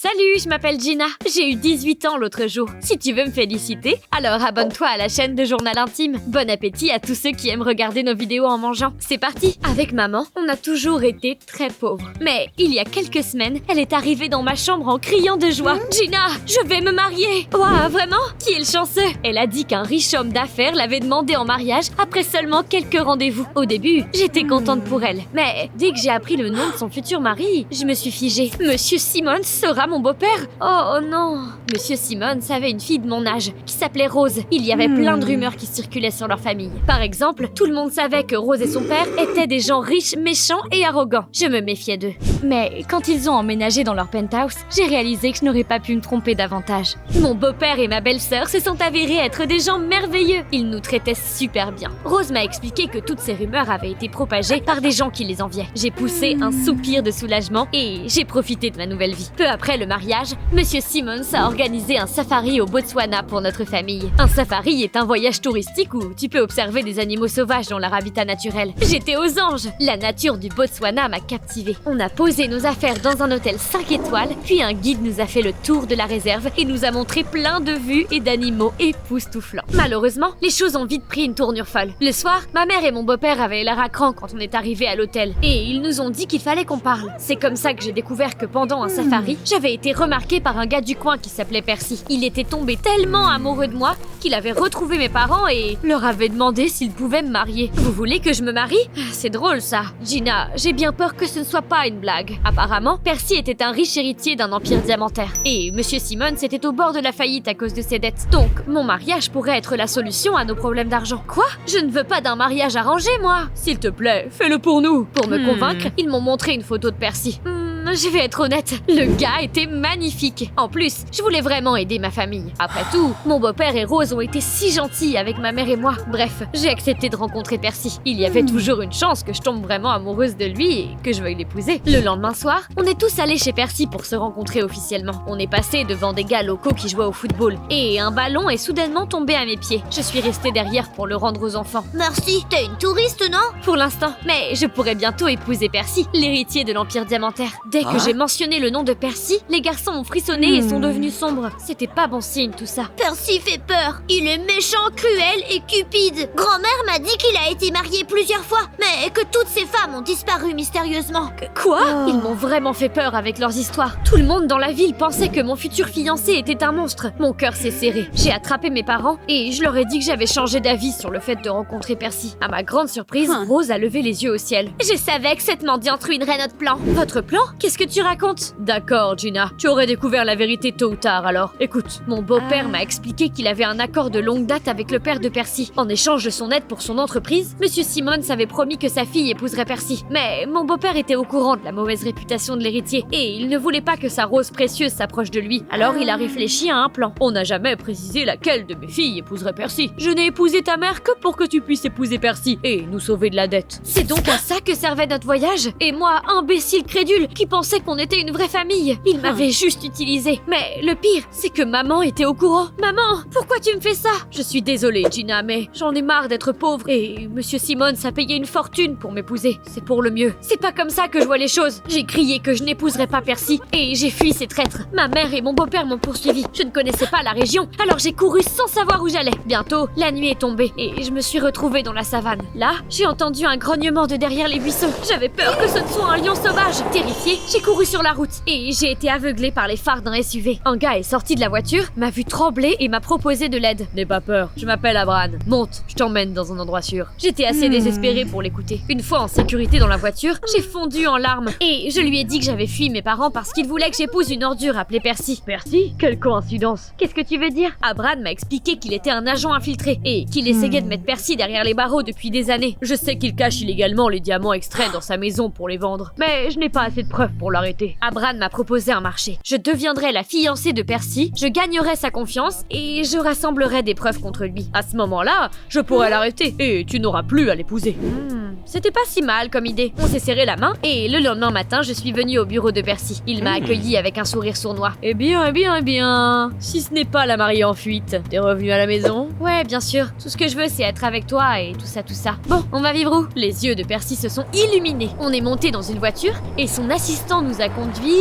Salut, je m'appelle Gina. J'ai eu 18 ans l'autre jour. Si tu veux me féliciter, alors abonne-toi à la chaîne de Journal Intime. Bon appétit à tous ceux qui aiment regarder nos vidéos en mangeant. C'est parti. Avec maman, on a toujours été très pauvres. Mais il y a quelques semaines, elle est arrivée dans ma chambre en criant de joie. Gina, je vais me marier. Ouah, vraiment? Qui est le chanceux? Elle a dit qu'un riche homme d'affaires l'avait demandé en mariage après seulement quelques rendez-vous. Au début, j'étais contente pour elle. Mais dès que j'ai appris le nom de son futur mari, je me suis figée. Monsieur Simmons sera mon beau-père? Oh non. Monsieur Simmons avait une fille de mon âge qui s'appelait Rose. Il y avait plein de rumeurs qui circulaient sur leur famille. Par exemple, tout le monde savait que Rose et son père étaient des gens riches, méchants et arrogants. Je me méfiais d'eux. Mais quand ils ont emménagé dans leur penthouse, j'ai réalisé que je n'aurais pas pu me tromper davantage. Mon beau-père et ma belle-sœur se sont avérés être des gens merveilleux. Ils nous traitaient super bien. Rose m'a expliqué que toutes ces rumeurs avaient été propagées par des gens qui les enviaient. J'ai poussé un soupir de soulagement et j'ai profité de ma nouvelle vie. Peu après le mariage, Monsieur Simmons a organisé un safari au Botswana pour notre famille. Un safari est un voyage touristique où tu peux observer des animaux sauvages dans leur habitat naturel. J'étais aux anges. La nature du Botswana m'a captivée. On a posé nos affaires dans un hôtel 5 étoiles, puis un guide nous a fait le tour de la réserve et nous a montré plein de vues et d'animaux époustouflants. Malheureusement, les choses ont vite pris une tournure folle. Le soir, ma mère et mon beau-père avaient l'air à cran quand on est arrivé à l'hôtel et ils nous ont dit qu'il fallait qu'on parle. C'est comme ça que j'ai découvert que pendant un safari, j'avais été remarquée par un gars du coin qui s'appelait Percy. Il était tombé tellement amoureux de moi qu'il avait retrouvé mes parents et leur avait demandé s'ils pouvaient me marier. Vous voulez que je me marie? C'est drôle ça. Gina, j'ai bien peur que ce ne soit pas une blague. Apparemment, Percy était un riche héritier d'un empire diamantaire. Et Monsieur Simmons était au bord de la faillite à cause de ses dettes. Donc, mon mariage pourrait être la solution à nos problèmes d'argent. Quoi? Je ne veux pas d'un mariage arrangé, moi. S'il te plaît, fais-le pour nous. Pour me convaincre, ils m'ont montré une photo de Percy. Je vais être honnête, le gars était magnifique. En plus, je voulais vraiment aider ma famille. Après tout, mon beau-père et Rose ont été si gentils avec ma mère et moi. Bref, j'ai accepté de rencontrer Percy. Il y avait toujours une chance que je tombe vraiment amoureuse de lui et que je veuille l'épouser. Le lendemain soir, on est tous allés chez Percy pour se rencontrer officiellement. On est passé devant des gars locaux qui jouaient au football. Et un ballon est soudainement tombé à mes pieds. Je suis restée derrière pour le rendre aux enfants. Merci, t'es une touriste, non? Pour l'instant, mais je pourrais bientôt épouser Percy, l'héritier de l'Empire diamantaire. Dès que j'ai mentionné le nom de Percy, les garçons ont frissonné et sont devenus sombres. C'était pas bon signe tout ça. Percy fait peur. Il est méchant, cruel et cupide. Grand-mère m'a dit qu'il a été marié plusieurs fois, mais que toutes ces femmes ont disparu mystérieusement. Quoi? Ils m'ont vraiment fait peur avec leurs histoires. Tout le monde dans la ville pensait que mon futur fiancé était un monstre. Mon cœur s'est serré. J'ai attrapé mes parents et je leur ai dit que j'avais changé d'avis sur le fait de rencontrer Percy. À ma grande surprise, Rose a levé les yeux au ciel. Je savais que cette mendiante ruinerait notre plan. Votre plan? Qu'est-ce que tu racontes? D'accord, Gina. Tu aurais découvert la vérité tôt ou tard alors. Écoute, mon beau-père m'a expliqué qu'il avait un accord de longue date avec le père de Percy. En échange de son aide pour son entreprise, Monsieur Simmons avait promis que sa fille épouserait Percy. Mais mon beau-père était au courant de la mauvaise réputation de l'héritier et il ne voulait pas que sa rose précieuse s'approche de lui. Alors il a réfléchi à un plan. On n'a jamais précisé laquelle de mes filles épouserait Percy. Je n'ai épousé ta mère que pour que tu puisses épouser Percy et nous sauver de la dette. C'est donc à ça que servait notre voyage? Et moi, imbécile crédule, qui pensait qu'on était une vraie famille. Il m'avait juste utilisé. Mais le pire, c'est que maman était au courant. Maman, pourquoi tu me fais ça? Je suis désolée, Gina, mais j'en ai marre d'être pauvre et Monsieur Simmons a payé une fortune pour m'épouser. C'est pour le mieux. C'est pas comme ça que je vois les choses. J'ai crié que je n'épouserais pas Percy et j'ai fui ces traîtres. Ma mère et mon beau-père m'ont poursuivi. Je ne connaissais pas la région, alors j'ai couru sans savoir où j'allais. Bientôt, la nuit est tombée et je me suis retrouvée dans la savane. Là, j'ai entendu un grognement de derrière les buissons. J'avais peur que ce ne soit un lion sauvage. Terrifiée, j'ai couru sur la route et j'ai été aveuglée par les phares d'un SUV. Un gars est sorti de la voiture, m'a vu trembler et m'a proposé de l'aide. N'aie pas peur, je m'appelle Abran. Monte, je t'emmène dans un endroit sûr. J'étais assez désespérée pour l'écouter. Une fois en sécurité dans la voiture, j'ai fondu en larmes et je lui ai dit que j'avais fui mes parents parce qu'ils voulaient que j'épouse une ordure appelée Percy. Percy? Quelle coïncidence. Qu'est-ce que tu veux dire? Abran m'a expliqué qu'il était un agent infiltré et qu'il essayait de mettre Percy derrière les barreaux depuis des années. Je sais qu'il cache illégalement les diamants extraits dans sa maison pour les vendre, mais je n'ai pas assez de preuves pour l'arrêter. Abran m'a proposé un marché. Je deviendrai la fiancée de Percy, je gagnerai sa confiance et je rassemblerai des preuves contre lui. À ce moment-là, je pourrai l'arrêter et tu n'auras plus à l'épouser. c'était pas si mal comme idée. On s'est serré la main et le lendemain matin, je suis venue au bureau de Percy. Il m'a accueilli avec un sourire sournois. Eh bien, si ce n'est pas la mariée en fuite, t'es revenue à la maison? Ouais, bien sûr. Tout ce que je veux, c'est être avec toi et tout ça. Bon, on va vivre où? Les yeux de Percy se sont illuminés. On est monté dans une voiture et son assistant nous a conduits...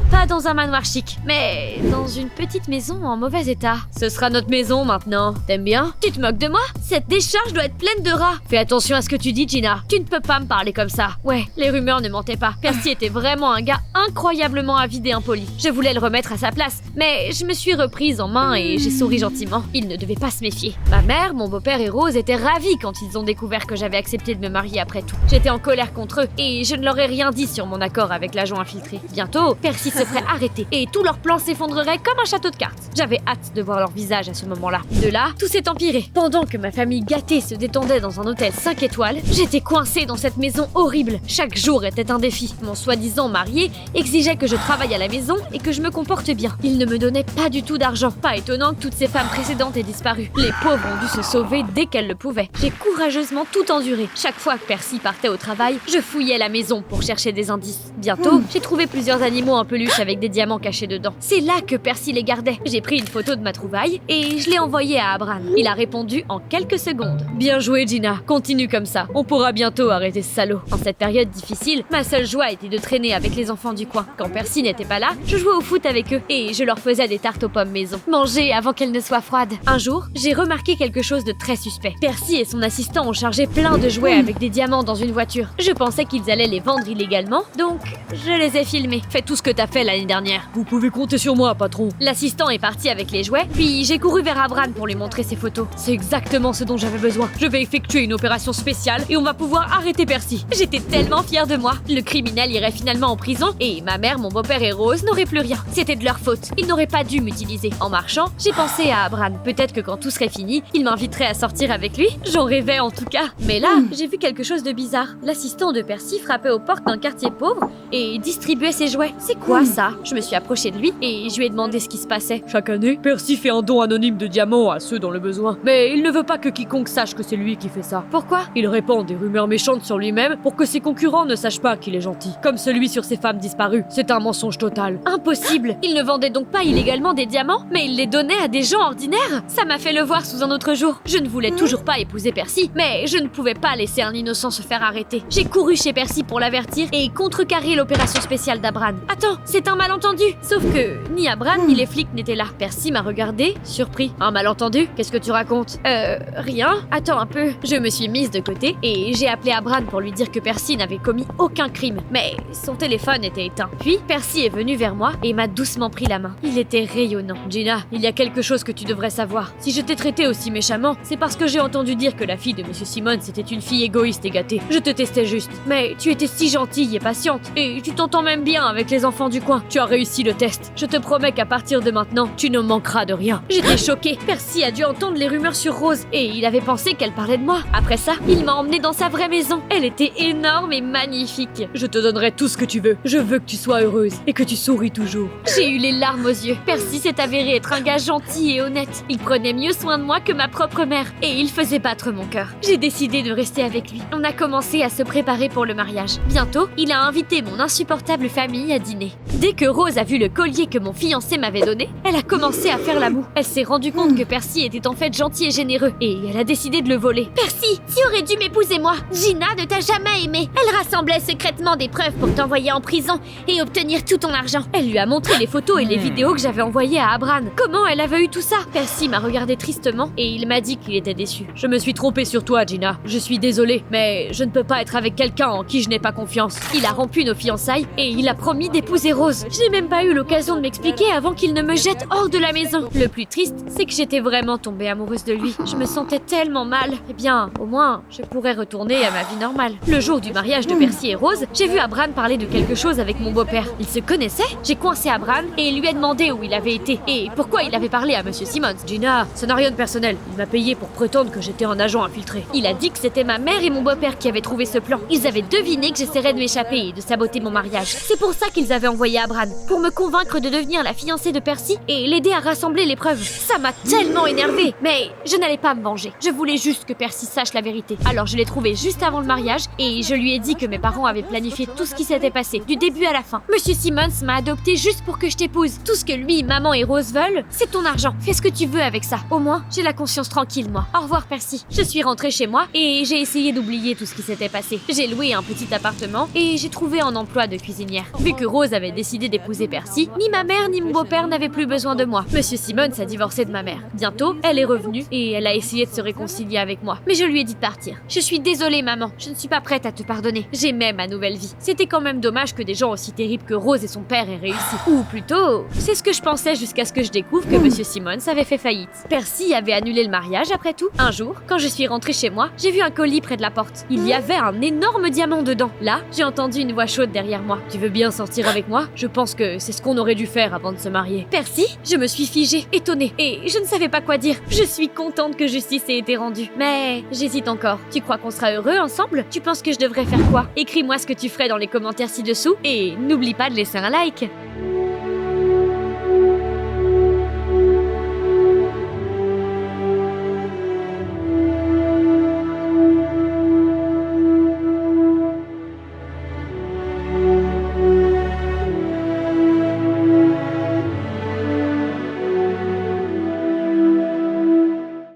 pas dans un manoir chic, mais dans une petite maison en mauvais état. Ce sera notre maison maintenant. T'aimes bien? Tu te moques de moi? Cette décharge doit être pleine de rats. Fais attention à ce que tu dis, Gina. Tu ne peux pas me parler comme ça. Ouais, les rumeurs ne mentaient pas. Percy était vraiment un gars incroyablement avide et impoli. Je voulais le remettre à sa place, mais je me suis reprise en main et j'ai souri gentiment. Il ne devait pas se méfier. Ma mère, mon beau-père et Rose étaient ravis quand ils ont découvert que j'avais accepté de me marier après tout. J'étais en colère contre eux et je ne leur ai rien dit sur mon accord avec l'agent infiltré. Bientôt, Percy se ferait arrêter et tout leur plan s'effondrerait comme un château de cartes. J'avais hâte de voir leur visage à ce moment-là. De là, tout s'est empiré. Pendant que ma famille gâtée se détendait dans un hôtel 5 étoiles, j'étais coincée dans cette maison horrible. Chaque jour était un défi. Mon soi-disant marié exigeait que je travaille à la maison et que je me comporte bien. Il ne me donnait pas du tout d'argent. Pas étonnant que toutes ces femmes précédentes aient disparu. Les pauvres ont dû se sauver dès qu'elles le pouvaient. J'ai courageusement tout enduré. Chaque fois que Percy partait au travail, je fouillais la maison pour chercher des indices. Bientôt, j'ai trouvé plusieurs animaux en peluche avec des diamants cachés dedans. C'est là que Percy les gardait. J'ai pris une photo de ma trouvaille et je l'ai envoyée à Abran. Il a répondu en quelques secondes. Bien joué, Gina. Continue comme ça. On pourra bientôt arrêter ce salaud. En cette période difficile, ma seule joie était de traîner avec les enfants du coin. Quand Percy n'était pas là, je jouais au foot avec eux et je leur faisais des tartes aux pommes maison. Manger avant qu'elles ne soient froides. Un jour, j'ai remarqué quelque chose de très suspect. Percy et son assistant ont chargé plein de jouets avec des diamants dans une voiture. Je pensais qu'ils allaient les vendre illégalement, donc je les ai filmés. Fais tout ce que t'as fait l'année dernière. Vous pouvez compter sur moi, patron. L'assistant est parti avec les jouets, puis j'ai couru vers Abran pour lui montrer ses photos. C'est exactement ce dont j'avais besoin. Je vais effectuer une opération spéciale et on va pouvoir arrêter Percy. J'étais tellement fière de moi. Le criminel irait finalement en prison et ma mère, mon beau-père et Rose n'auraient plus rien. C'était de leur faute. Ils n'auraient pas dû m'utiliser. En marchant, j'ai pensé à Abran. Peut-être que quand tout serait fini, il m'inviterait à sortir avec lui. J'en rêvais en tout cas. Mais là, j'ai vu quelque chose de bizarre. L'assistant de Percy frappait aux portes d'un quartier pauvre et distribuait ses jouets. C'est quoi ça? Je me suis approchée de lui et je lui ai demandé ce qui se passait. Chaque année, Percy fait un don anonyme de diamants à ceux dans le besoin. Mais il ne veut pas que quiconque sache que c'est lui qui fait ça. Pourquoi? Il répand des rumeurs méchantes sur lui-même pour que ses concurrents ne sachent pas qu'il est gentil. Comme celui sur ses femmes disparues. C'est un mensonge total. Impossible! Il ne vendait donc pas illégalement des diamants, mais il les donnait à des gens ordinaires? Ça m'a fait le voir sous un autre jour. Je ne voulais toujours pas épouser Percy, mais je ne pouvais pas laisser un innocent se faire arrêter. J'ai couru chez Percy pour l'avertir et contrecarrer l'opération spéciale d'Abran. Attends, c'est un malentendu! Sauf que ni Abran ni les flics n'étaient là. Percy m'a regardé, surpris. Un malentendu? Qu'est-ce que tu racontes? Rien? Attends un peu. Je me suis mise de côté et j'ai appelé Abran pour lui dire que Percy n'avait commis aucun crime. Mais son téléphone était éteint. Puis Percy est venu vers moi et m'a doucement pris la main. Il était rayonnant. Gina, il y a quelque chose que tu devrais savoir. Si je t'ai traité aussi méchamment, c'est parce que j'ai entendu dire que la fille de Monsieur Simmons était une fille égoïste et gâtée. Je te testais juste. Mais tu étais si gentille et patiente. Et tu t'entends même bien avec les enfants du coin. Tu as réussi le test. Je te promets qu'à partir de maintenant, tu ne manqueras de rien. J'étais choquée. Percy a dû entendre les rumeurs sur Rose et il avait pensé qu'elle parlait de moi. Après ça, il m'a emmenée dans sa vraie maison. Elle était énorme et magnifique. Je te donnerai tout ce que tu veux. Je veux que tu sois heureuse et que tu souris toujours. J'ai eu les larmes aux yeux. Percy s'est avéré être un gars gentil et honnête. Il prenait mieux soin de moi que ma propre mère et il faisait battre mon cœur. J'ai décidé de rester avec lui. On a commencé à se préparer pour le mariage. Bientôt, il a invité mon insupportable famille à dîner. Dès que Rose a vu le collier que mon fiancé m'avait donné, elle a commencé à faire la moue. Elle s'est rendue compte que Percy était en fait gentil et généreux et elle a décidé de le voler. Percy, tu aurais dû m'épouser moi. Gina ne t'a jamais aimé. Elle rassemblait secrètement des preuves pour t'envoyer en prison et obtenir tout ton argent. Elle lui a montré les photos et les vidéos que j'avais envoyées à Abran. Comment elle avait eu tout ça? Percy m'a regardé tristement et il m'a dit qu'il était déçu. Je me suis trompée sur toi, Gina. Je suis désolée, mais je ne peux pas être avec quelqu'un en qui je n'ai pas confiance. Il a rompu nos fiançailles et il a promis d'épouser Rose. Je n'ai même pas eu l'occasion de m'expliquer avant qu'il ne me jette hors de la maison. Le plus triste, c'est que j'étais vraiment tombée amoureuse de lui. Je me sentais tellement mal. Eh bien, au moins, je pourrais retourner à ma vie normale. Le jour du mariage de Percy et Rose, j'ai vu Abran parler de quelque chose avec mon beau-père. Ils se connaissaient? J'ai coincé Abran et lui ai demandé où il avait été et pourquoi il avait parlé à Monsieur Simmons. Gina, ça n'a rien de personnel. Il m'a payé pour prétendre que j'étais un agent infiltré. Il a dit que c'était ma mère et mon beau-père qui avaient trouvé ce plan. Ils avaient deviné que j'essaierais de m'échapper et de saboter mon mariage. C'est pour ça qu'ils avaient envoyé Abran, pour me convaincre de devenir la fiancée de Percy et l'aider à rassembler les preuves. Ça m'a tellement énervée. Mais je n'allais pas me venger. Je voulais juste que Percy sache la vérité. Alors je l'ai trouvé juste juste avant le mariage et je lui ai dit que mes parents avaient planifié tout ce qui s'était passé, du début à la fin. Monsieur Simmons m'a adopté juste pour que je t'épouse. Tout ce que lui, maman et Rose veulent, c'est ton argent. Fais ce que tu veux avec ça. Au moins, j'ai la conscience tranquille, moi. Au revoir, Percy. Je suis rentrée chez moi et j'ai essayé d'oublier tout ce qui s'était passé. J'ai loué un petit appartement et j'ai trouvé un emploi de cuisinière. Vu que Rose avait décidé d'épouser Percy, ni ma mère ni mon beau-père n'avaient plus besoin de moi. Monsieur Simmons a divorcé de ma mère. Bientôt, elle est revenue et elle a essayé de se réconcilier avec moi. Mais je lui ai dit de partir. Je suis désolée, maman. Je ne suis pas prête à te pardonner. J'aimais ma nouvelle vie. C'était quand même dommage que des gens aussi terribles que Rose et son père aient réussi. Ou plutôt, c'est ce que je pensais jusqu'à ce que je découvre que Monsieur Simmons avait fait faillite. Percy avait annulé le mariage après tout. Un jour, quand je suis rentrée chez moi, j'ai vu un colis près de la porte. Il y avait un énorme diamant dedans. Là, j'ai entendu une voix chaude derrière moi. Tu veux bien sortir avec moi? Je pense que c'est ce qu'on aurait dû faire avant de se marier. Percy? Je me suis figée, étonnée, et je ne savais pas quoi dire. Je suis contente que justice ait été rendue. Mais j'hésite encore. Tu crois qu'on sera heureux ensemble? Tu penses que je devrais faire quoi? Écris-moi ce que tu ferais dans les commentaires ci-dessous et n'oublie pas de laisser un like.